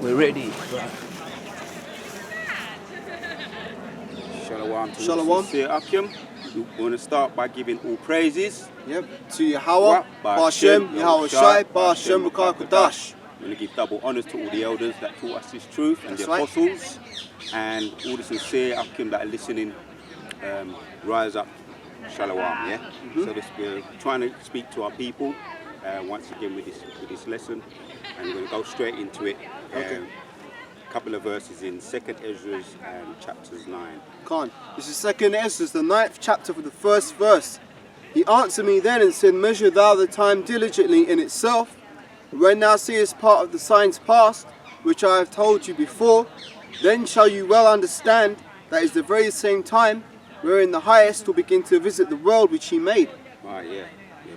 We're ready. Shalom to Shalom. sincere Akim. We want to start by giving all praises. Yep. To Yahweh, Ba'Shem, Yahweh Shai, Ba'Shem, Rukakudash. We want to give double honours to all the elders that taught us this truth and That's the right. apostles, and all the sincere Akim that are listening. Rise up, Shalom. Yeah. So we're trying to speak to our people once again with this lesson, and we're going to go straight into it. Okay. A couple of verses in 2nd Ezra and chapters 9. Khan. This is 2nd Ezra, the 9th chapter for the 1st verse. He answered me then and said, measure thou the time diligently in itself. When thou seest part of the signs past, which I have told you before, then shall you well understand that is the very same time wherein the highest will begin to visit the world which he made. Right, yeah,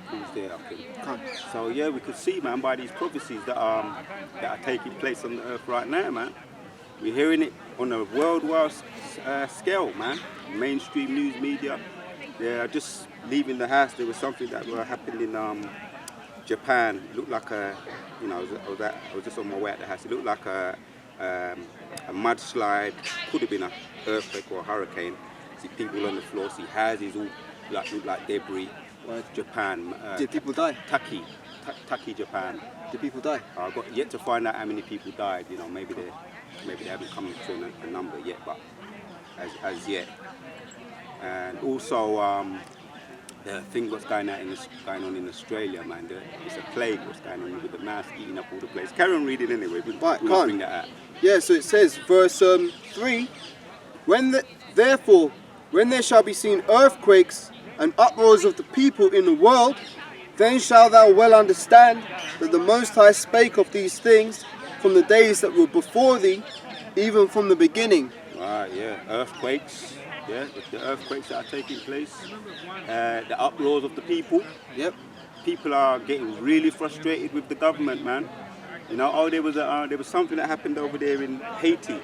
please there, Akim. Khan. So yeah, we could see, man, by these prophecies that are taking place on the earth right now, man. We're hearing it on a worldwide scale, man. Mainstream news media. They're just leaving the house. There was something that was happening in Japan. It looked like a, you know, I was just on my way at the house. It looked like a mudslide. Could have been an earthquake or a hurricane. See people on the floor. See houses all look like debris. Japan. Did people die? Taki, Japan. Did people die? I've got yet to find out how many people died. You know, maybe they haven't come to a number yet, but as yet. And also the thing what's going on in Australia, man. It's a plague what's going on with the mouse eating up all the place. Carry on reading anyway. We'll bring that out. Yeah, so it says, verse 3, Therefore, when there shall be seen earthquakes and uproars of the people in the world, then shalt thou well understand that the Most High spake of these things from the days that were before thee, even from the beginning. Right, yeah, earthquakes, yeah, the earthquakes that are taking place, the uproars of the people. Yep. People are getting really frustrated with the government, man. You know, there was something that happened over there in Haiti.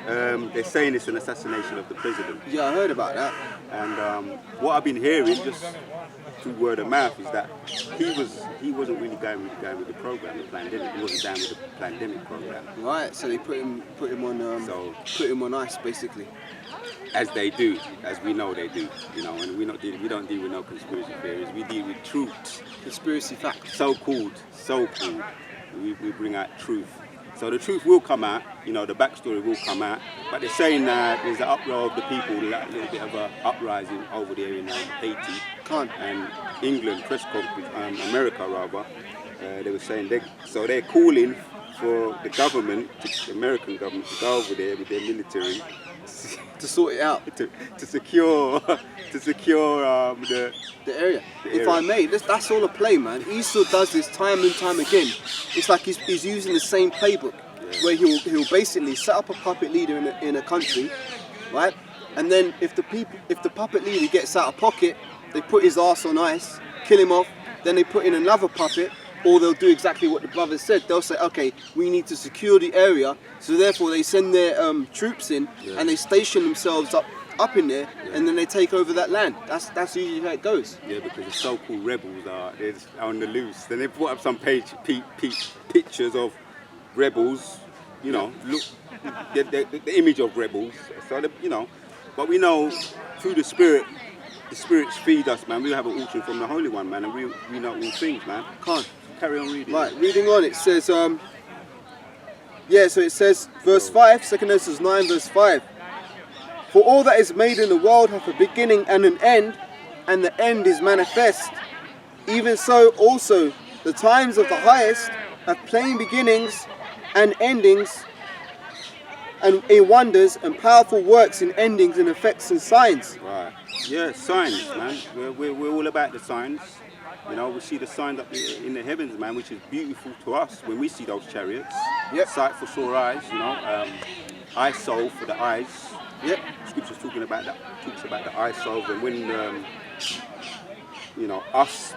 They're saying it's an assassination of the president. Yeah, I heard about that. And what I've been hearing, just through word of mouth, is that he wasn't really going with the program, the pandemic. He wasn't down with the pandemic program. Right, so they put him on ice, basically. As they do, as we know they do, you know. And we don't deal with no conspiracy theories. We deal with truth. Conspiracy facts. So called. We bring out truth. So the truth will come out, you know, the backstory will come out, but they're saying that there's an uproar of the people, like a little bit of an uprising over there in Haiti and England, press conference, America rather. They were saying they're calling for the government, the American government, to go over there with their military to sort it out, to secure the area. If I may, that's all a play, man. He still does this time and time again. It's like he's using the same playbook, where he'll basically set up a puppet leader in a country, right? And then if the puppet leader gets out of pocket, they put his ass on ice, kill him off. Then they put in another puppet. Or they'll do exactly what the brothers said. They'll say, okay, we need to secure the area. So therefore they send their troops in and they station themselves up in there and then they take over that land. That's usually how it goes. Yeah, because the so-called rebels are on the loose. Then they put up some pictures of rebels, you know, look, the image of rebels. So, you know, but we know through the spirits feed us, man. We have an unction from the Holy One, man, and we know all things, man. Can't. Carry on reading. Right, reading on, it says, so it says, verse 5, 2nd Ezra 9, verse 5. For all that is made in the world hath a beginning and an end, and the end is manifest. Even so also the times of the highest have plain beginnings and endings, and in wonders and powerful works in endings and effects and signs. Right. Yeah, signs, man. We're all about the signs. You know, we see the signs up in the heavens, man, which is beautiful to us when we see those chariots. Yep. Sight for sore eyes, you know. Eye soul for the eyes. Yep. Scripture's talking about that. Talks about the eye soul, and when you know us,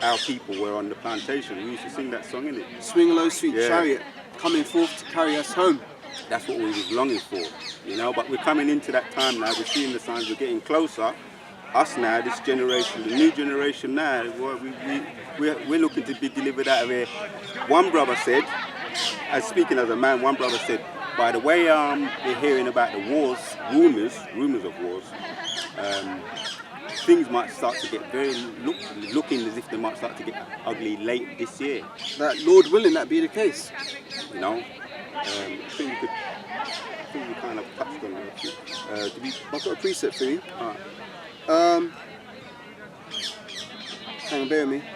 our people were on the plantation. We used to sing that song, innit? Swing a low, sweet chariot, coming forth to carry us home. That's what we was longing for, you know. But we're coming into that time now. We're seeing the signs. We're getting closer. Us now, this generation, the new generation now, we're looking to be delivered out of here. One brother said, as speaking as a man, one brother said, by the way they're hearing about the wars, rumours of wars, things might start to get looking as if they might start to get ugly late this year. That Lord willing, that be the case. You know, I think we kind of touched on it. I've got a preset for you. Alright. Hang on, bear with me.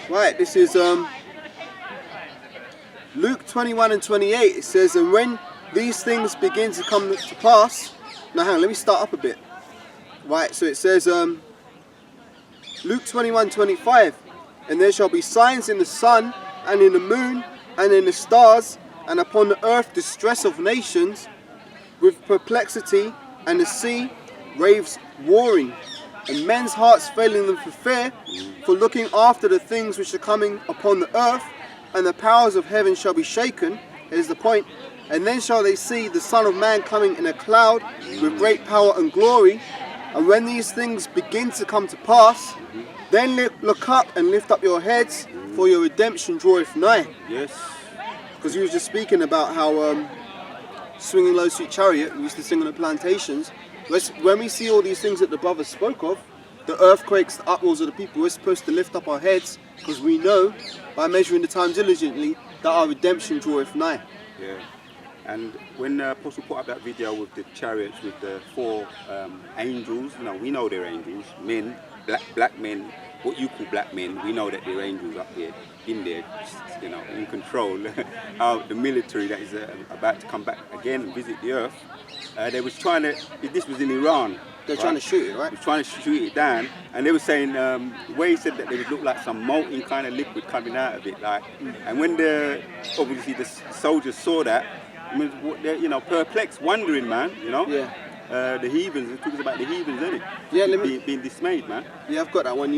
Right, this is Luke 21 and 28. It says, and when these things begin to come to pass. Now hang on, let me start up a bit. Right, so it says Luke 21:25, and there shall be signs in the sun and in the moon and in the stars, and upon the earth distress of nations with perplexity, and the sea waves warring, and men's hearts failing them for fear, for looking after the things which are coming upon the earth, and the powers of heaven shall be shaken. Here's the point. And then shall they see the Son of Man coming in a cloud with great power and glory. And when these things begin to come to pass, then look up and lift up your heads, for your redemption draweth nigh. Yes. Because we were just speaking about how Swinging Low Sweet Chariot, we used to sing on the plantations. When we see all these things that the brother spoke of, the earthquakes, the uproars of the people, we're supposed to lift up our heads, because we know, by measuring the time diligently, that our redemption draweth nigh. Yeah. And when Apostle put up that video with the chariots with the 4 angels, you know, we know they're angels, men, black men, what you call black men, we know that they're angels up there, in there, you know, in control. The military that is about to come back again and visit the earth, they was trying to, this was in Iran. They're trying to shoot it, right? They were trying to shoot it down, and they were saying, the way he said that they would look like some molten kind of liquid coming out of it, like. And when obviously the soldiers saw that, I mean, they're, you know, perplexed, wondering, man, you know. Yeah. The heathens, it talks about the heathens, isn't it? Yeah, being dismayed, man. Yeah, I've got that one.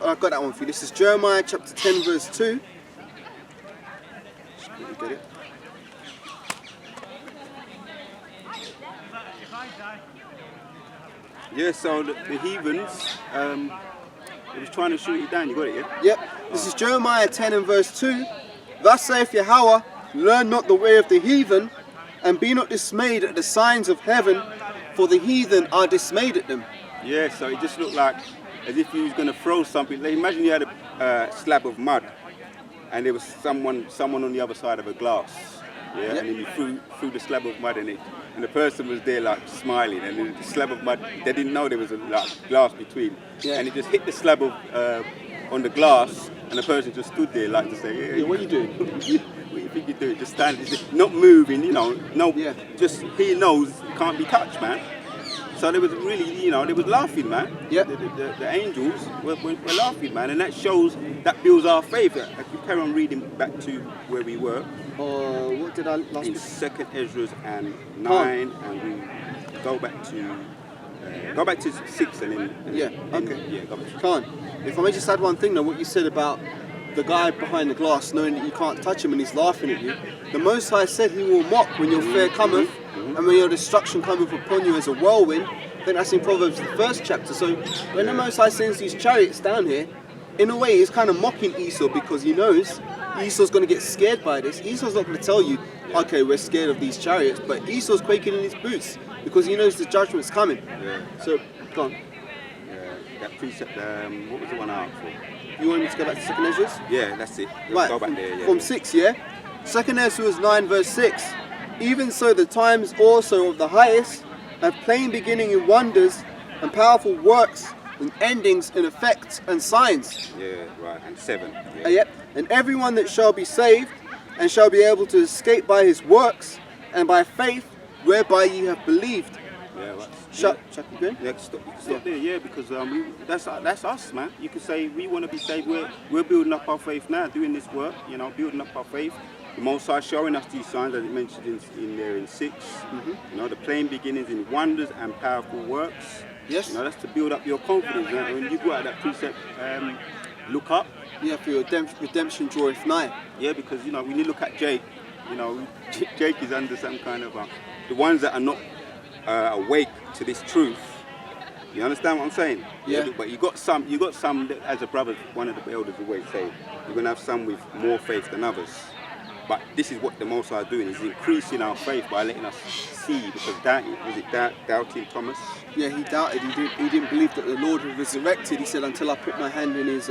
I've got that one for you. This is Jeremiah chapter 10, verse 2. Just quickly get it. Yeah, so the heathens, they was trying to shoot it down. You got it, yeah? Yep. This is Jeremiah 10 and verse 2. Thus saith Yahweh, learn not the way of the heathen, and be not dismayed at the signs of heaven, for the heathen are dismayed at them. Yeah, so it just looked like as if you was going to throw something. Like, imagine you had a slab of mud, and there was someone on the other side of a glass. Yeah, Yep. and then you threw the slab of mud in it, and the person was there like smiling, and then the slab of mud, they didn't know there was a glass between, and it just hit the slab of on the glass, and the person just stood there like to say, Yeah, what are you doing? What do you think you're doing? Just standing, just not moving, you know, just he knows it can't be touched, man. So they was really, you know, they was laughing, man. Yeah. The angels were laughing, man, and that shows, that builds our faith. If we carry on reading back to where we were, What did I last in week? 2nd Ezra and 9, and we go back to 6 and then. Yeah, okay. Yeah, go back to 6. Khan, if I may just add one thing though, what you said about the guy behind the glass knowing that you can't touch him and he's laughing at you. The Most High said he will mock when your fear cometh, and when your destruction cometh upon you as a whirlwind. I think that's in Proverbs the 1st chapter. So when the Most High sends these chariots down here, in a way he's kind of mocking Esau, because he knows Esau's going to get scared by this. Esau's not going to tell you, okay, we're scared of these chariots, but Esau's quaking in his boots because he knows the judgment's coming. Yeah. So, go on. That precept, what was the one I asked for? You want me to go back to 2nd Ezra? Yeah, that's it. Let's Right, go back there. Yeah. from 6, yeah? 2nd Ezra 9 verse 6. Even so the times also of the highest have plain beginning in wonders and powerful works and endings in effects and signs. Yeah, right, and 7. Yeah. Yep. And everyone that shall be saved and shall be able to escape by his works and by faith whereby ye have believed. Yeah, right. Chuck again? Yeah, stop there, yeah, because that's us, man. You could say we want to be saved. We're building up our faith now, doing this work, you know, building up our faith. The Most High showing us these signs, as it mentioned in there in 6. You know, the plain beginnings in wonders and powerful works. Yes. You know, that's to build up your confidence. Man. When you go out that precept, look up. Yeah, for your redemption draweth nigh. Yeah, because, you know, when you look at Jake, you know, Jake is under some kind of, the ones that are not awake to this truth, You understand what I'm saying? Yeah. But you got some that, as a brother, one of the elders always say, you're gonna have some with more faith than others. But this is what the Most High is doing, is increasing our faith by letting us see, because doubting Thomas? Yeah, he doubted. He didn't believe that the Lord had resurrected. He said, until I put my hand in his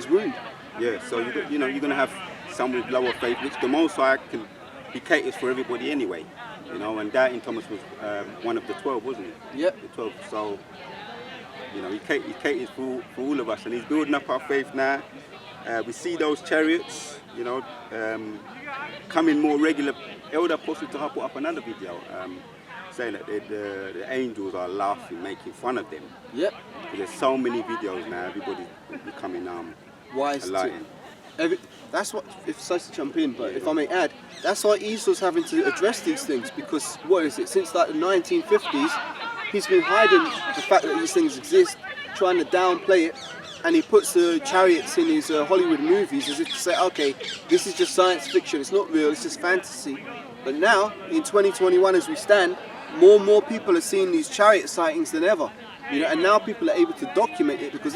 wound. Yeah, so you're going to have some with lower faith, which the Most High he caters for everybody anyway. You know, and doubting Thomas was one of the 12, wasn't he? Yep. The 12. So, you know, he caters for all of us, and he's building up our faith now. We see those chariots, you know, coming more regular. Elder Apostle Taha put up another video saying that the angels are laughing, making fun of them. Yep. There's so many videos now, everybody's becoming wise enlightened. That's what, if I to jump in, but if I may add, that's why Esau's having to address these things, because what is it, since like the 1950s, he's been hiding the fact that these things exist, trying to downplay it, and he puts the chariots in his Hollywood movies as if to say, okay, this is just science fiction, it's not real, it's just fantasy. But now, in 2021 as we stand, more and more people are seeing these chariot sightings than ever. You know, and now people are able to document it, because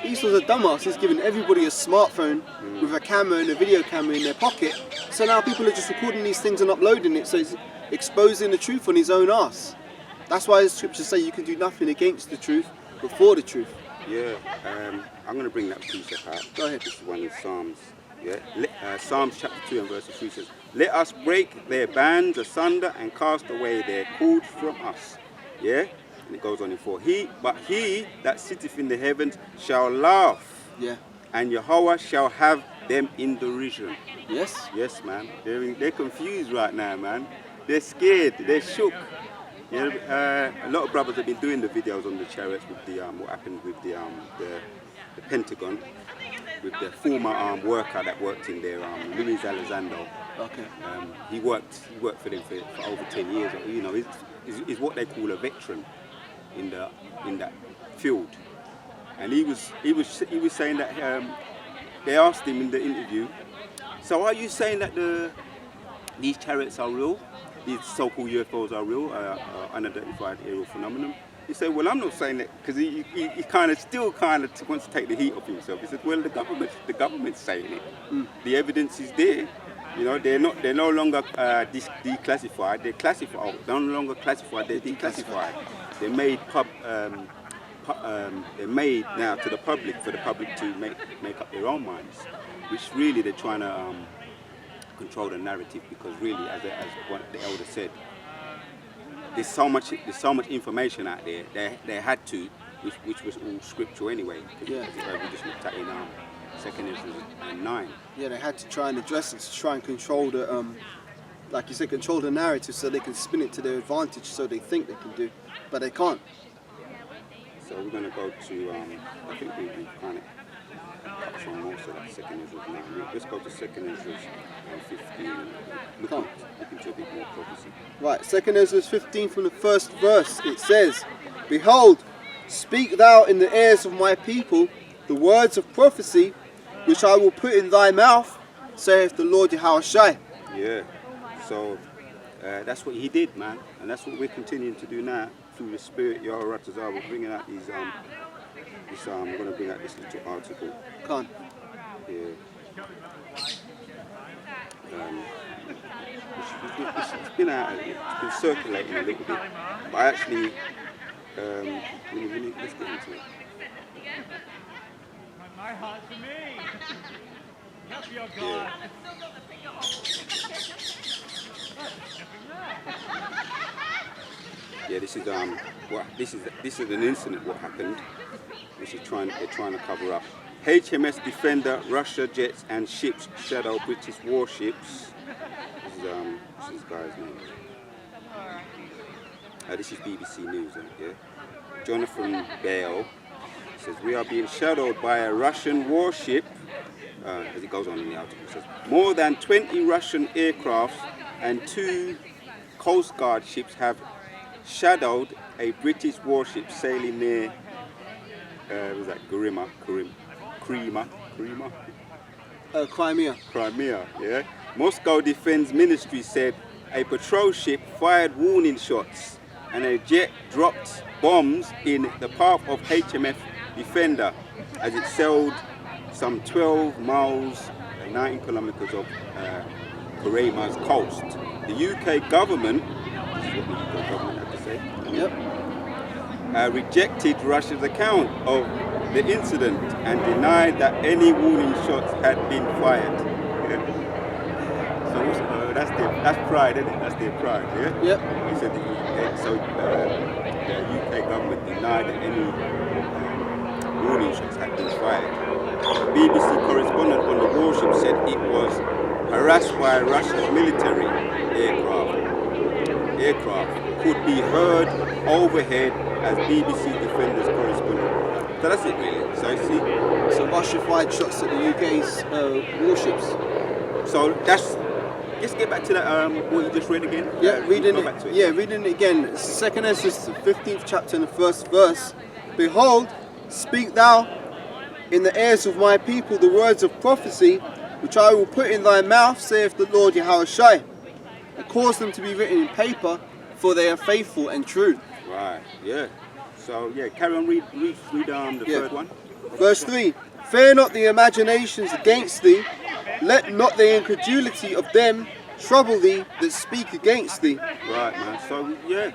Esau's a dumbass. He's giving everybody a smartphone with a camera and a video camera in their pocket. So now people are just recording these things and uploading it. So he's exposing the truth on his own ass. That's why the scriptures say you can do nothing against the truth, but for the truth. Yeah, I'm going to bring that precept out. Go ahead. This is one in Psalms. Yeah, Psalms chapter 2 and verse 3 says, "Let us break their bands asunder and cast away their cords from us." Yeah. And it goes on in 4. But he that sitteth in the heavens shall laugh. Yeah. And Yahweh shall have them in derision. Yes. Yes, man. They're confused right now, man. They're scared. They're shook. Yeah. A lot of brothers have been doing the videos on the chariots with the what happened with the Pentagon, with the former worker that worked in there, Luis Elizondo. Okay. He worked for them for over 10 years. You know, he's what they call a veteran in that field, and he was saying that they asked him in the interview, so are you saying that these chariots are real, these so-called UFOs are real, unidentified aerial phenomenon? He said, well, I'm not saying that, because he still wants to take the heat off himself. He said, well, the government's saying it. The evidence is there. You know, they're no longer declassified. They're classified. They're no longer classified. They're declassified. They're made they're made now to the public, for the public to make up their own minds, which really they're trying to control the narrative, because really, as what the elder said, there's so much information out there. They had to, which was all scriptural anyway. Yeah. We just looked at in 2 Ezra 9. Yeah, they had to try and address it, to try and control the, like you said, control the narrative, so they can spin it to their advantage, so they think they can do, but they can't. So we're going to go to, I think we kind of touched on most of that 2 Ezra 9. Let's go to 2 Ezra 15. Look into a bit more prophecy. Right, 2 Ezra 15 from the first verse, it says, "Behold, speak thou in the ears of my people the words of prophecy, which I will put in thy mouth, saith the Lord Yahushua." Yeah, so that's what he did, man, and that's what we're continuing to do now through the Spirit, Yahweh Ratazah. We're bringing out these. I'm going to bring out this little article. Come on. Yeah. It's been out. It's been circulating a little bit, but actually, let's get into it. My heart to me. Help your God. Yeah. Yeah, this is an incident what happened, which they're trying to cover up. HMS Defender, Russia jets and ships shadow British warships. This is this guy's name. This is BBC News, yeah. Jonathan Bale says, "We are being shadowed by a Russian warship." As it goes on in the article, it says, "More than 20 Russian aircraft and 2 Coast Guard ships have shadowed a British warship sailing near, was that Crimea, yeah. Moscow Defense Ministry said a patrol ship fired warning shots and a jet dropped bombs in the path of HMF Defender as it sailed some 12 miles, 19 kilometers of Karema's coast. The UK government, this is what the UK government had to say, rejected Russia's account of the incident and denied that any warning shots had been fired. So that's pride, isn't it? That's their pride, yeah? Yep. He said the UK government denied that any warning shots had been fired. The BBC correspondent on the warship said it was harassed by Russia's military aircraft could be heard overhead as BBC Defender's correspondent. So that's it really. So you see? So Russia fired shots at the UK's warships. So that's, let's get back to that, what you just read again. Yeah, reading back to it. Yeah, reading it again. It's 2 Esdras, the 15th chapter and the 1st verse. Behold, speak thou in the ears of my people the words of prophecy, which I will put in thy mouth, saith the Lord Yahushua, and cause them to be written in paper, for they are faithful and true. Right, yeah. So yeah, carry on, read the third one. Verse 3, fear not the imaginations against thee, let not the incredulity of them trouble thee that speak against thee. Right, man. So yeah,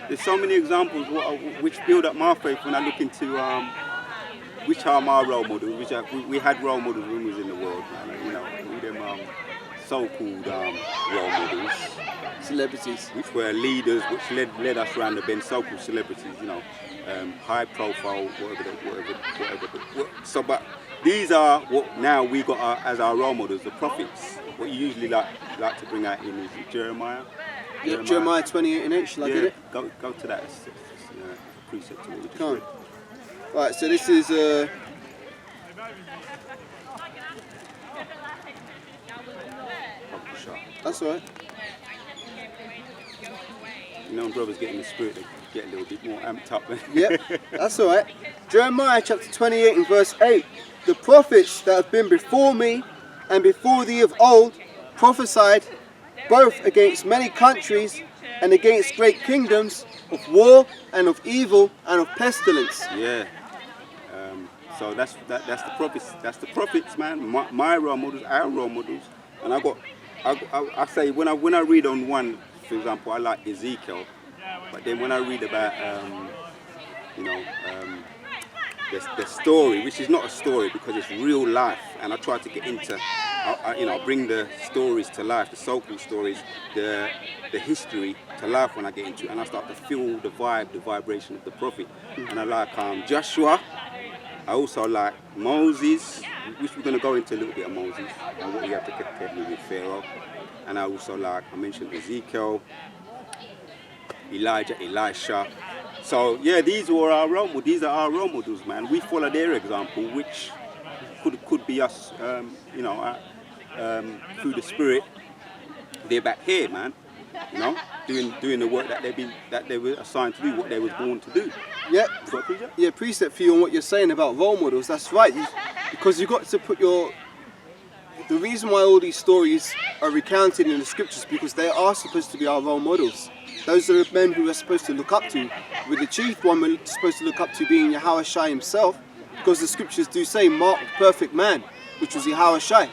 there's so many examples which build up my faith when I look into which are my role models. We had role models when we was in the world, man. You know, all them so-called role models, Celebrities. which were leaders, which led us around the bend. So-called celebrities, you know, high profile, whatever. So, but these are what now we got as our role models, the prophets. What you usually like to bring out in is Jeremiah. Yeah, Jeremiah 28:8. Shall I get it? Go to that. It's a precept to what we just Come on. read. Right, so this is that's all right. You know, when brothers get in the spirit, they get a little bit more amped up. Yep, that's all right. Jeremiah chapter 28 and verse 8. The prophets that have been before me and before thee of old prophesied both against many countries and against great kingdoms, of war and of evil and of pestilence. Yeah. So that's the prophets. That's the prophets, man. My role models, our role models. And I say when I read on one, for example, I like Ezekiel, but then when I read about the story, which is not a story because it's real life, and I try to get into, bring the stories to life, the so-called stories, the history to life when I get into it, and I start to feel the vibe, the vibration of the prophet. And I like Joshua. I also like Moses, which we're going to go into a little bit of Moses and what he had to contend with Pharaoh. And I also like, I mentioned Ezekiel, Elijah, Elisha. So yeah, these were our role models. These are our role models, man. We follow their example, which could be us, through the Spirit. They're back here, man. You know, doing the work that they were assigned to do, what they was born to do. Yeah, yeah, precept for you on what you're saying about role models. That's right, because you've got to put the reason why all these stories are recounted in the scriptures, because they are supposed to be our role models. Those are the men who we're supposed to look up to. With the chief one, we're supposed to look up to being Yahushua himself, because the scriptures do say, mark the perfect man, which was Yahushua.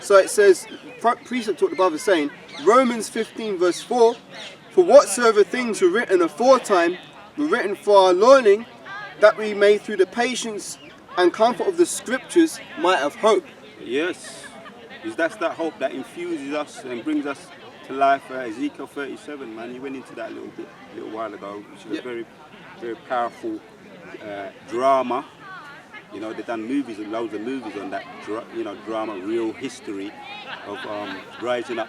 So it says, precept what the brother's saying, Romans 15 verse 4, for whatsoever things were written aforetime were written for our learning, that we may through the patience and comfort of the scriptures might have hope. Yes, because that's that hope that infuses us and brings us to life. Ezekiel 37, man, you went into that a little while ago, which is a very, very powerful drama. You know, they've done movies and loads of movies on that, drama, real history of rising up,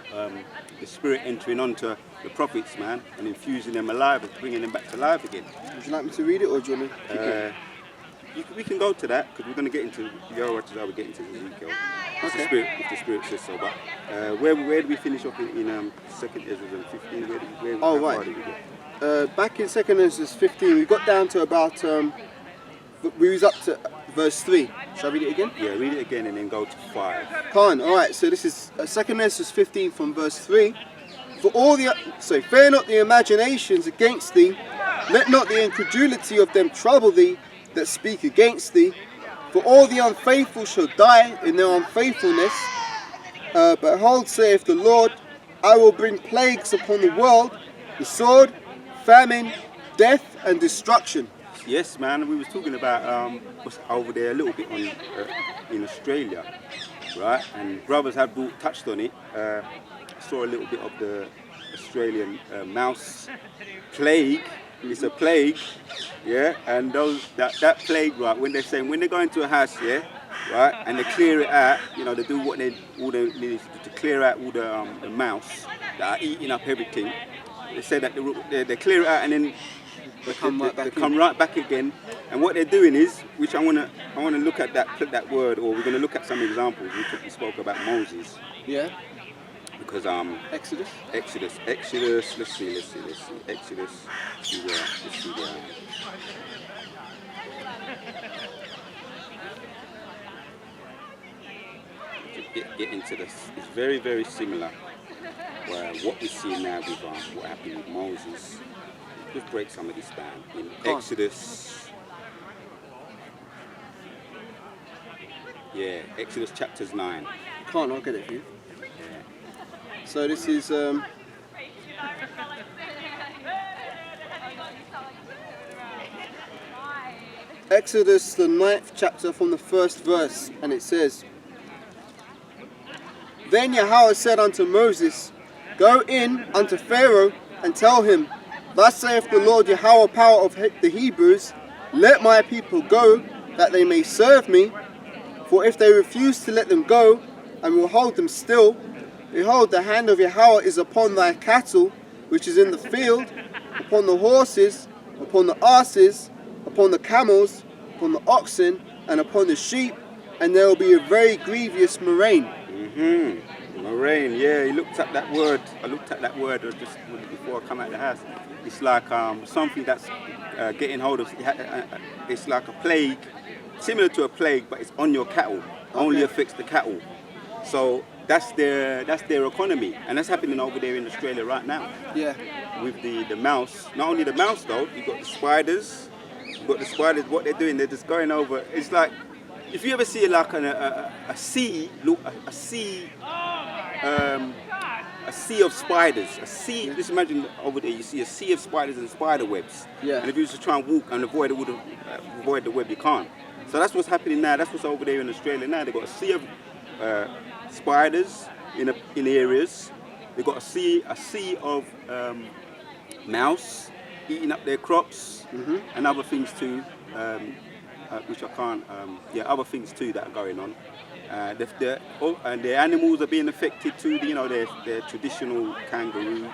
the spirit entering onto the prophets, man, and infusing them alive and bringing them back to life again. Would you like me to read it, or do you want to keep it? We can go to that, because we're going to get into, how we get into Ezekiel. Okay. If the spirit says so. But where did we finish off in 2 Esdras and 15? How far did we get? Back in 2 Esdras 15, we got down to about, we was up to verse 3. Shall I read it again? Yeah, read it again and then go to 5. Fine, alright, so this is 2 Esdras 15 from verse 3. Fear not the imaginations against thee, Let not the incredulity of them trouble thee that speak against thee. For all the unfaithful shall die in their unfaithfulness. Behold, saith the Lord, I will bring plagues upon the world, the sword, famine, death, and destruction. Yes, man. We was talking about what's over there a little bit on in Australia, right? And brothers have touched on it. Saw a little bit of the Australian mouse plague. It's a plague, yeah. And that plague, right? When they go into a house, yeah, right, and they clear it out, you know, they do all they need to clear out all the mouse that are eating up everything. They say that they clear it out and then they come right back again. And what they're doing is, which I wanna look at that word, or we're gonna look at some examples. We spoke about Moses. Yeah. Because Exodus. Let's see. Exodus. Let's see where. To get into this, it's very, very similar. What we see now with what happened with Moses. Let's break some of this down. In Exodus. Yeah, Exodus chapters 9. I'll get it for you. So this is Exodus the 9th chapter from the 1st verse, and it says, Then Yahweh said unto Moses, Go in unto Pharaoh and tell him, Thus saith the Lord Yahweh, power of the Hebrews, Let my people go, that they may serve me. For if they refuse to let them go, and will hold them still, behold, the hand of Yahweh is upon thy cattle, which is in the field, upon the horses, upon the asses, upon the camels, upon the oxen, and upon the sheep, and there will be a very grievous murrain. Murrain, yeah, he looked at that word. I looked at that word just before I come out of the house. It's like something that's getting hold of, it's like a plague, similar to a plague, but it's on your cattle, only affects the cattle. So that's their economy, and that's happening over there in Australia right now. Yeah. With the mouse, not only the mouse though, you've got the spiders. What they're doing, they're just going over. It's like if you ever see like a sea of spiders. Just imagine over there, you see a sea of spiders and spider webs. Yeah. And if you used to try and walk and avoid the web, you can't. So that's what's happening now. That's what's over there in Australia now. They've got a sea of spiders in areas. They've got a sea of mouse eating up their crops and other things too, which I can't. Other things too that are going on. And the animals are being affected too. You know, their traditional kangaroo.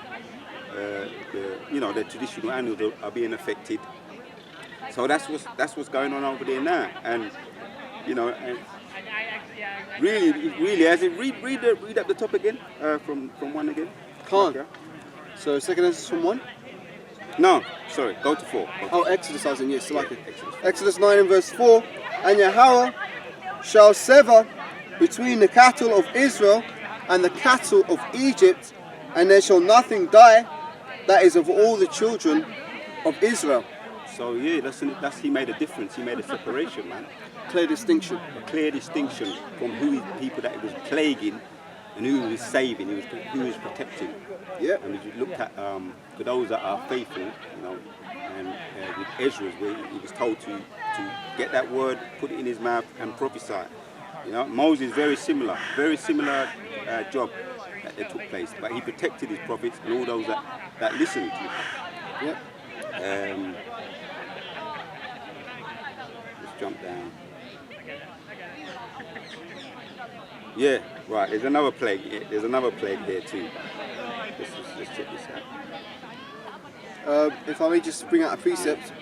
Their traditional animals are being affected. So that's what's going on over there now, and you know, and really, as it read up the top again from 1 again. Can't. Okay. So second Exodus from 1. No, sorry, go to 4. Exodus, I was in, yes, so like it. Exodus 9 and verse 4. And Yahweh shall sever between the cattle of Israel and the cattle of Egypt, and there shall nothing die, that is of all the children of Israel. So yeah, that's he made a difference. He made a separation, man. Clear distinction. A clear distinction from people that he was plaguing and who he was saving, who he was protecting. Yeah. And if you look at for those that are faithful, you know, and with Ezra, where he was told to get that word, put it in his mouth, and prophesy. You know, Moses very similar job that took place, but he protected his prophets and all those that listened to him. Yeah. Let's jump down. Yeah, right. There's another plague. There's another plague here too. Let's check this out. If I may just bring out a precept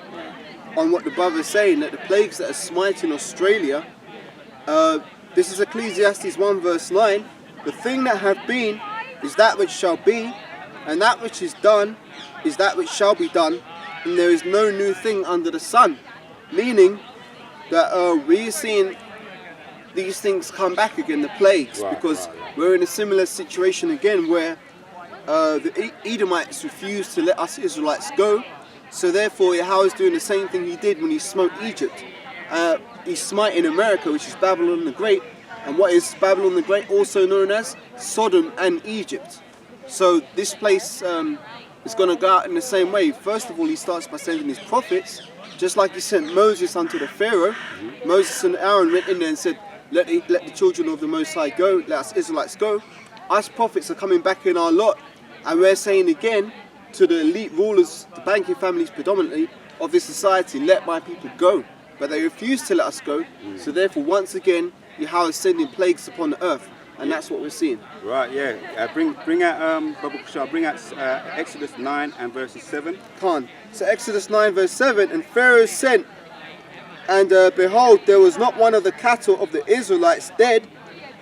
on what the brother is saying, that the plagues that are smiting Australia, this is Ecclesiastes 1 verse 9, the thing that hath been is that which shall be, and that which is done is that which shall be done, and there is no new thing under the sun. Meaning that we are seeing these things come back again, the plagues, because we're in a similar situation again where the Edomites refused to let us Israelites go, So therefore, Yahweh is doing the same thing he did when he smote Egypt. He's smiting America, which is Babylon the Great. And what is Babylon the Great also known as? Sodom and Egypt. So this place is going to go out in the same way. First of all, he starts by sending his prophets, just like he sent Moses unto the Pharaoh. Moses and Aaron went in there and said, let the children of the Most High go, let us Israelites go. Us prophets are coming back in our lot, and we're saying again to the elite rulers, the banking families predominantly, of this society, let my people go. But they refuse to let us go, so therefore once again, Yahweh is sending plagues upon the earth. And that's what we're seeing. Right, yeah. Bring out, Baba Kushal, bring out Exodus 9 and verses 7. Khan. So Exodus 9 verse 7, and Pharaoh sent, and behold, there was not one of the cattle of the Israelites dead,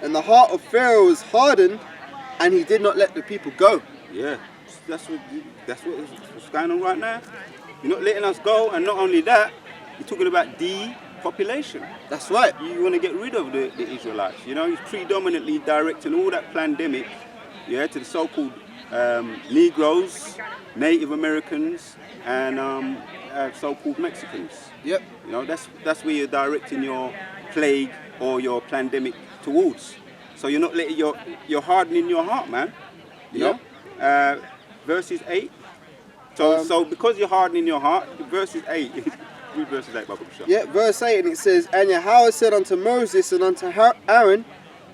and the heart of Pharaoh was hardened, and he did not let the people go. Yeah, that's what's going on right now. You're not letting us go, and not only that, you're talking about depopulation. That's right. You want to get rid of the Israelites. You know, he's predominantly directing all that pandemic, yeah, to the so-called Negroes, Native Americans, and so-called Mexicans. Yep. You know, that's where you're directing your plague or your pandemic towards. So you're not letting you're hardening your heart, man. You know, verses 8. So because you're hardening your heart, verses 8. Read verses 8, Baba Kushal. Yeah, verse 8, and it says, and Yahweh said unto Moses and unto Aaron,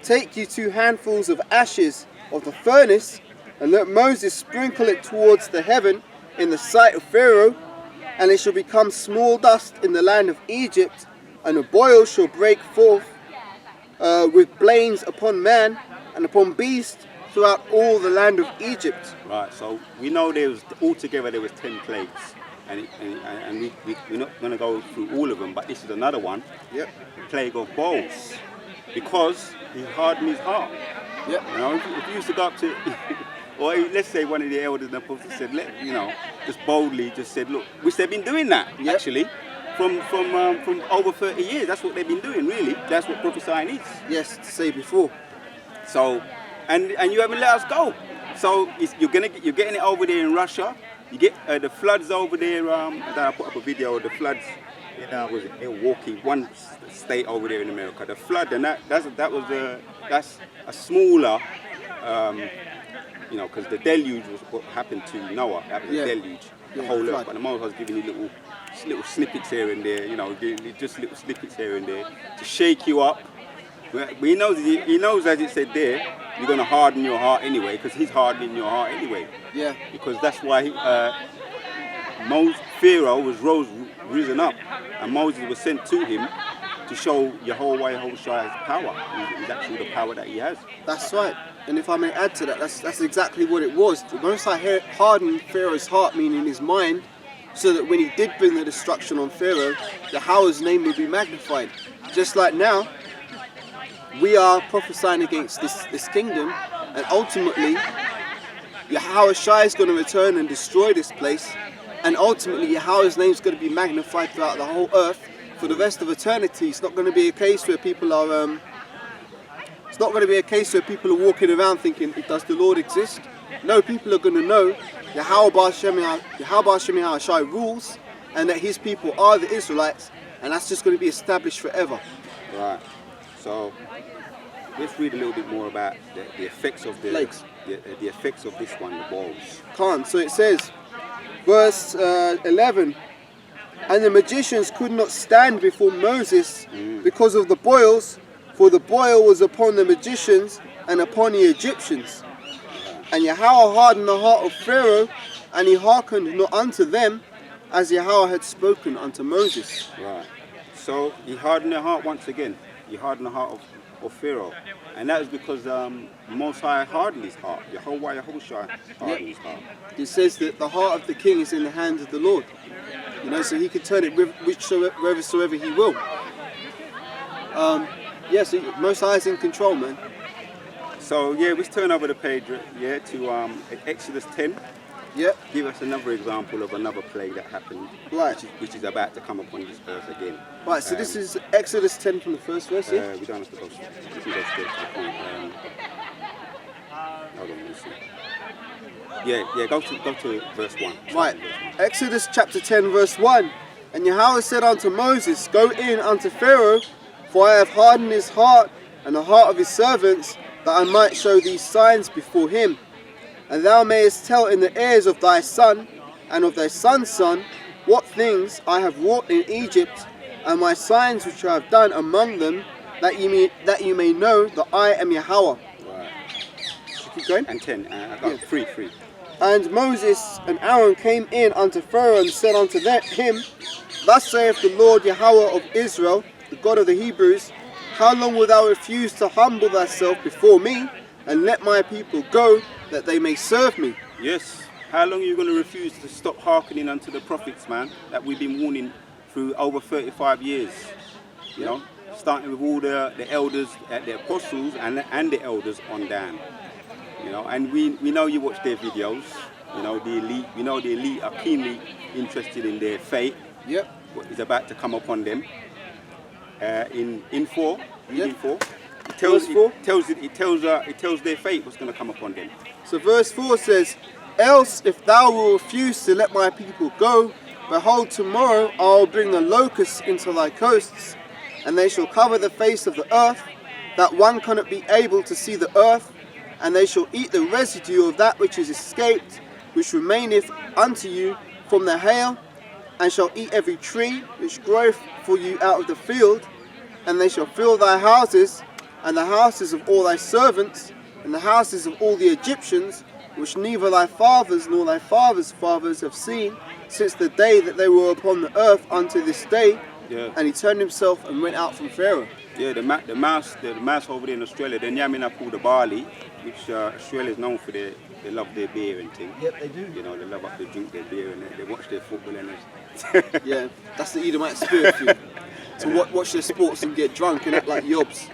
take you 2 handfuls of ashes of the furnace, and let Moses sprinkle it towards the heaven in the sight of Pharaoh, and it shall become small dust in the land of Egypt, and a boil shall break forth with blains upon man and upon beast throughout all the land of Egypt. Right, so we know altogether there was 10 plagues. And we're not going to go through all of them, but this is another one. Yep. The plague of bowls, because he hardened his heart. Yep. You know, if you used to go up to, or let's say one of the elders and the apostles said, just boldly just said, look, which they've been doing that actually from over 30 years. That's what they've been doing, really. That's what prophesying is. Yes, to say before. So, and you haven't let us go. So you're getting it over there in Russia. You get the floods over there. I put up a video of the floods in Milwaukee, one state over there in America. The flood, and that's a smaller, because the deluge was what happened to Noah. That was the deluge, the whole earth. But the Most was giving you little snippets here and there, just little snippets here and there to shake you up. But he knows, as it said there, you're going to harden your heart anyway, because he's hardening your heart anyway. Yeah. Because that's why Pharaoh was risen up, and Moses was sent to him to show Yahushai's power. He's actually the power that he has. That's right. And if I may add to that, that's exactly what it was. The Most High hardened Pharaoh's heart, meaning his mind, so that when he did bring the destruction on Pharaoh, Yahweh's name would be magnified. Just like now, we are prophesying against this kingdom, and ultimately Yahushua is going to return and destroy this place, and ultimately Yahweh's name is going to be magnified throughout the whole earth for the rest of eternity. It's not going to be a case where people are walking around thinking, does the Lord exist? No, people are going to know Yahweh Shai rules, and that his people are the Israelites, and that's just going to be established forever. Right. So let's read a little bit more about the effects of the effects of this one, the bowls. So it says, verse 11, and the magicians could not stand before Moses because of the boils, for the boil was upon the magicians and upon the Egyptians. And Yahweh hardened the heart of Pharaoh, and he hearkened not unto them, as Yahweh had spoken unto Moses. Right. So he hardened their heart once again. He hardened the heart of Pharaoh. And that is because Most High hardened his heart. Yahushua hardened his heart. It says that the heart of the king is in the hands of the Lord. So he can turn it whithersoever he will. So Most High is in control, man. So let's turn over the page, to Exodus 10. Yep. Give us another example of another plague that happened, which is about to come upon this earth again. Right, so this is Exodus 10 from the first verse, yeah? We don't have to go straight to the point. Hold on, let me see. Yeah, go to verse 1. Right, Exodus chapter 10 verse 1. And Yahweh said unto Moses, Go in unto Pharaoh, for I have hardened his heart and the heart of his servants, that I might show these signs before him. And thou mayest tell in the ears of thy son and of thy son's son what things I have wrought in Egypt, and my signs which I have done among them, that you may know that I am Yahweh. Right. Keep going. And 10. I got three. And Moses and Aaron came in unto Pharaoh and said unto him, Thus saith the Lord Yahweh of Israel, the God of the Hebrews, How long wilt thou refuse to humble thyself before me, and let my people go, that they may serve me? Yes. How long are you going to refuse to stop hearkening unto the prophets, man, that we've been warning through over 35 years? You know, starting with all the elders, the apostles, and the elders on down. You know, and we know you watch their videos. You know, the elite. We know the elite are keenly interested in their fate. Yep. What is about to come upon them. In 4, reading 4, it tells their fate what's going to come upon them. So verse 4 says, Else if thou wilt refuse to let my people go, behold, tomorrow I will bring the locusts into thy coasts, and they shall cover the face of the earth, that one cannot be able to see the earth, and they shall eat the residue of that which is escaped, which remaineth unto you from the hail, and shall eat every tree which groweth for you out of the field, and they shall fill thy houses, and the houses of all thy servants, and the houses of all the Egyptians, which neither thy fathers nor thy fathers' fathers have seen, since the day that they were upon the earth unto this day. Yeah. And he turned himself and went out from Pharaoh. Yeah, the mouse over there in Australia, they're yamming up all the barley, which Australia is known for. They love their beer and things. Yep, they do. You know, they love up to drink their beer and they watch their football and Yeah, that's the Edomite spirit for you. To watch their sports and get drunk and act like yobs.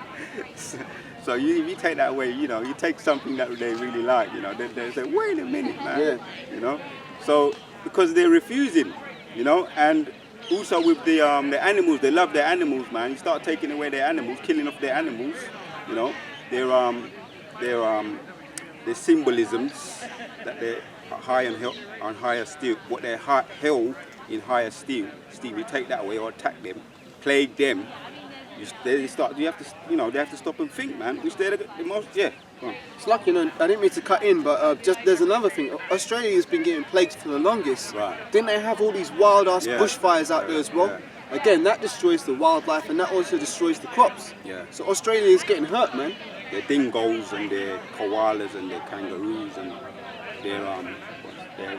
So you take that away, you know, you take something that they really like, you know, they say, wait a minute, man. Yeah. You know, so because they're refusing, you know, and also with the animals, they love their animals, man. You start taking away their animals, killing off their animals, you know, their symbolisms that they're high on higher steel, what they're held in higher steel. You take that away or attack them, plague them. They have to stop and think, man. Which they're the most, yeah. Go on. It's like, you know, I didn't mean to cut in, but just there's another thing. Australia has been getting plagued for the longest. Right. Didn't they have all these wild ass bushfires out there as well? Yeah. Again, that destroys the wildlife and that also destroys the crops. Yeah. So Australia is getting hurt, man. Their dingoes and their koalas and their kangaroos and their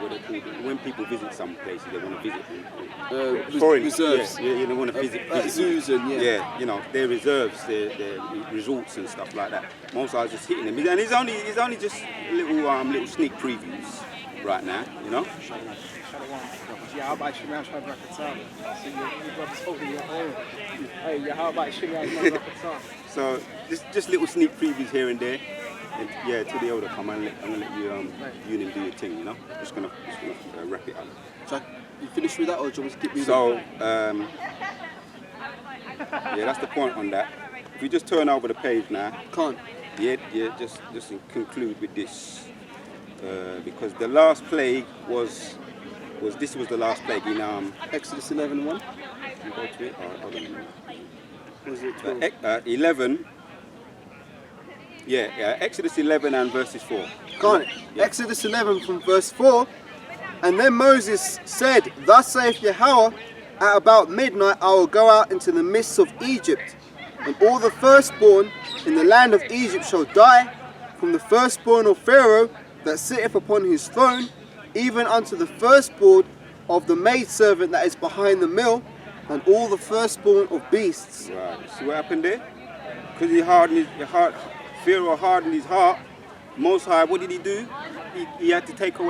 what they call it. When people visit some places, they want to visit foreign reserves. Yeah, they want to visit zoos and you know, their reserves, their resorts and stuff like that. Most are just hitting them, and it's only just little sneak previews right now, you know. Yeah, how about you, man? Try to rock the time. So your brother's holding your own. Hey, yeah, how about you, man? Rock the time. So just little sneak previews here and there. And yeah, to the elder come and I'm gonna let you and him do your thing, you know. Just gonna wrap it up. So you finished with that, or do you want me to keep moving? So yeah, that's the point on that. If we just turn over the page now. Can't. Yeah, just conclude with this, because the last plague was the last plague in Exodus 11:1. You go to it. Hold on a minute. Was it 12? 11. Yeah, Exodus 11 and verses 4. Can't it? Yeah. Exodus 11 from verse 4. And then Moses said, Thus saith Yahweh, at about midnight I will go out into the midst of Egypt, and all the firstborn in the land of Egypt shall die, from the firstborn of Pharaoh that sitteth upon his throne, even unto the firstborn of the maidservant that is behind the mill, and all the firstborn of beasts. Right. See what happened there? Because Pharaoh hardened his heart. Most High, what did he do? He had to take away